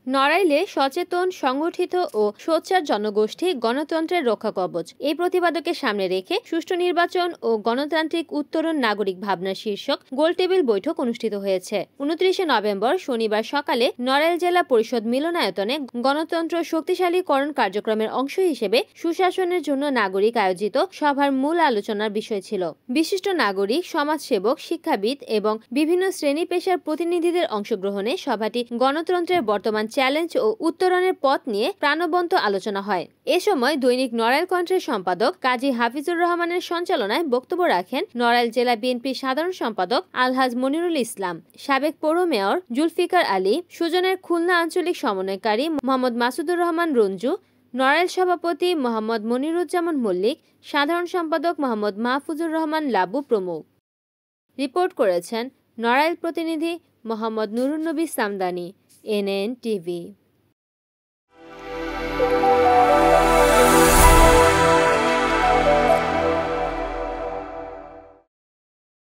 নড়াইলে সচেতন সংগঠিত ও সোচ্চার জনগোষ্ঠী গণতন্ত্রের রক্ষা কবচ এই প্রতিপাদকে সামনে রেখে সুষ্ঠু নির্বাচন ও গণতান্ত্রিক উত্তরণ নাগরিক ভাবনা শীর্ষক গোলটেবিল বৈঠক অনুষ্ঠিত হয়েছে। 29 নভেম্বর শনিবার সকালে নড়াইল জেলা পরিষদ মিলনায়তনে গণতন্ত্র শক্তিশালীকরণ কার্যক্রমের অংশ হিসেবে সুশাসনের জন্য নাগরিক আয়োজিত সভার মূল আলোচনার বিষয় ছিল। বিশিষ্ট নাগরিক, সমাজসেবক, শিক্ষাবিদ এবং বিভিন্ন শ্রেণী পেশার প্রতিনিধিদের অংশগ্রহণে সভাটি গণতন্ত্রের বর্তমান চ্যালেঞ্জ ও উত্তরণের পথ নিয়ে প্রাণবন্ত আলোচনা হয়। এ সময় দৈনিক নড়াইল কণ্ঠের সম্পাদক কাজী হাফিজুর রহমানের সঞ্চালনায় বক্তব্য রাখেন নড়াইল জেলা বিএনপির সাধারণ সম্পাদক আলহাজ মনিরুল ইসলাম, সাবেক পৌর মেয়র জুলফিকার আলী, সুজনের খুলনা আঞ্চলিক সমন্বয়কারী মোহাম্মদ মাসুদুর রহমান রঞ্জু, নড়াইল সভাপতি মোহাম্মদ মনিরুজ্জামান মল্লিক, সাধারণ সম্পাদক মোহাম্মদ মাহফুজুর রহমান লাবু প্রমুখ। রিপোর্ট করেছেন নড়াইল প্রতিনিধি মোহাম্মদ নুরুন্নবী সামদানি, NN TV।